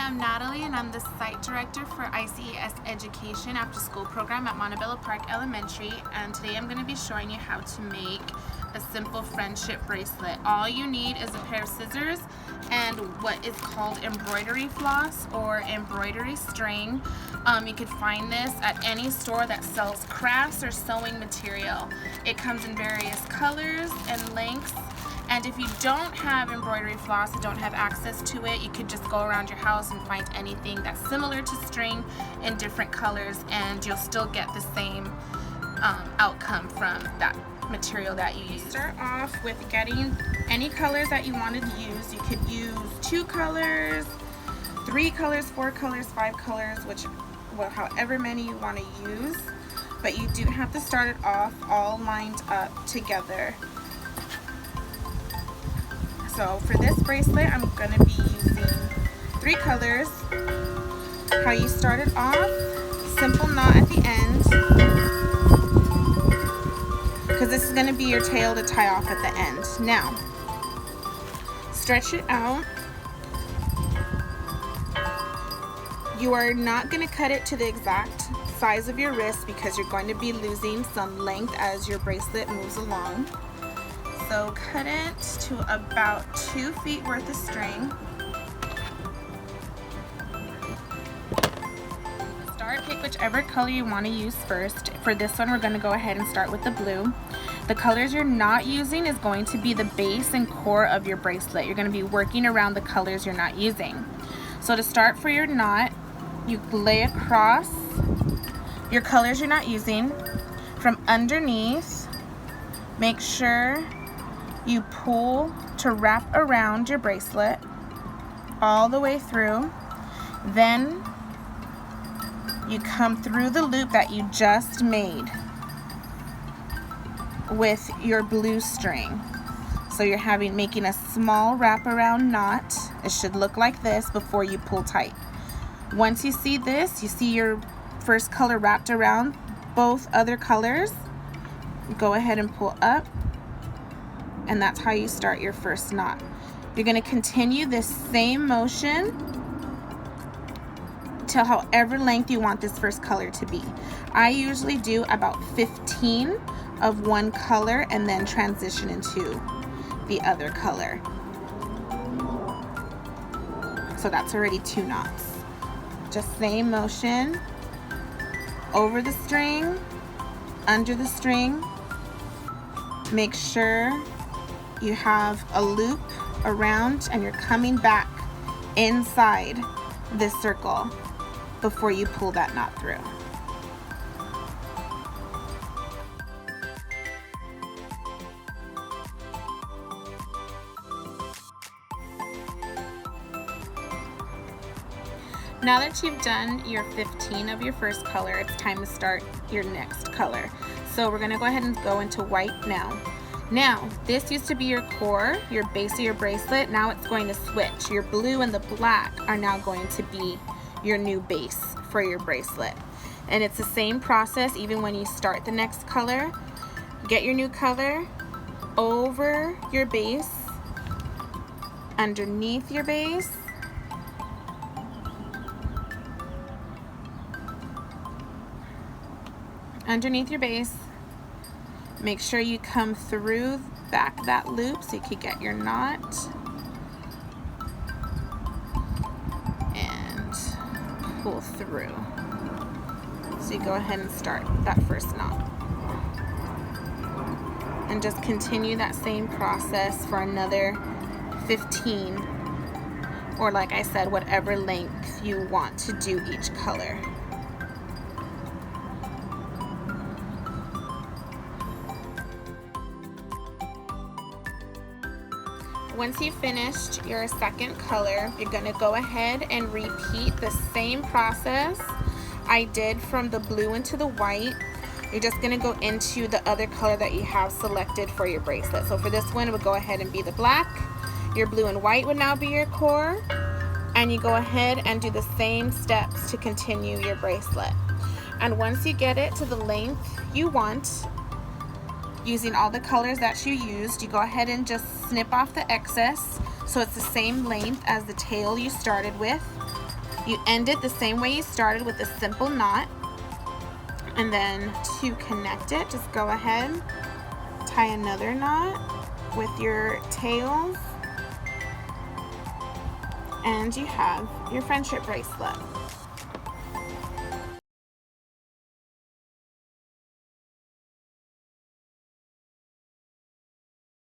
am Natalie and I'm the site director for ICES Education After School Program at Montebello Park Elementary, and today I'm going to be showing you how to make a simple friendship bracelet. All you need is a pair of scissors and what is called embroidery floss or embroidery string. You could find this at any store that sells crafts or sewing material. It comes in various colors and lengths. And if you don't have embroidery floss, don't have access to it, you could just go around your house and find anything that's similar to string in different colors, and you'll still get the same outcome from that material that you use. Start off with getting any colors that you want to use. You could use 2 colors, 3 colors, 4 colors, 5 colors, however many you want to use. But you do have to start it off all lined up together. So for this bracelet, I'm going to be using 3 colors. How you start it off, simple knot at the end, because this is going to be your tail to tie off at the end. Now, stretch it out. You are not going to cut it to the exact size of your wrist because you're going to be losing some length as your bracelet moves along. So cut it to about 2 feet worth of string. Pick whichever color you want to use first. For this one, we're going to go ahead and start with the blue. The colors you're not using is going to be the base and core of your bracelet. You're going to be working around the colors you're not using. So to start for your knot, you lay across your colors you're not using. From underneath, make sure you pull to wrap around your bracelet all the way through. Then you come through the loop that you just made with your blue string. So you're making a small wraparound knot. It should look like this before you pull tight. Once you see this, you see your first color wrapped around both other colors, go ahead and pull up, and that's how you start your first knot. You're going to continue this same motion till however length you want this first color to be. I usually do about 15 of one color and then transition into the other color. So that's already 2 knots. Just same motion, over the string, under the string. Make sure you have a loop around and you're coming back inside this circle before you pull that knot through. Now that you've done your 15 of your first color, it's time to start your next color. So we're going to go ahead and go into white now. Now, this used to be your core, your base of your bracelet. Now it's going to switch. Your blue and the black are now going to be your new base for your bracelet. And it's the same process even when you start the next color. Get your new color over your base, underneath your base, underneath your base. Make sure you come through back that loop so you can get your knot. Pull through. So you go ahead and start that first knot. And just continue that same process for another 15, or like I said, whatever length you want to do each color. Once you've finished your second color, you're going to go ahead and repeat the same process I did from the blue into the white. You're just going to go into the other color that you have selected for your bracelet. So for this one, it would go ahead and be the black. Your blue and white would now be your core. And you go ahead and do the same steps to continue your bracelet. And once you get it to the length you want, using all the colors that you used, you go ahead and just snip off the excess so it's the same length as the tail you started with. You end it the same way you started with a simple knot. And then to connect it, just go ahead, tie another knot with your tails, and you have your friendship bracelet.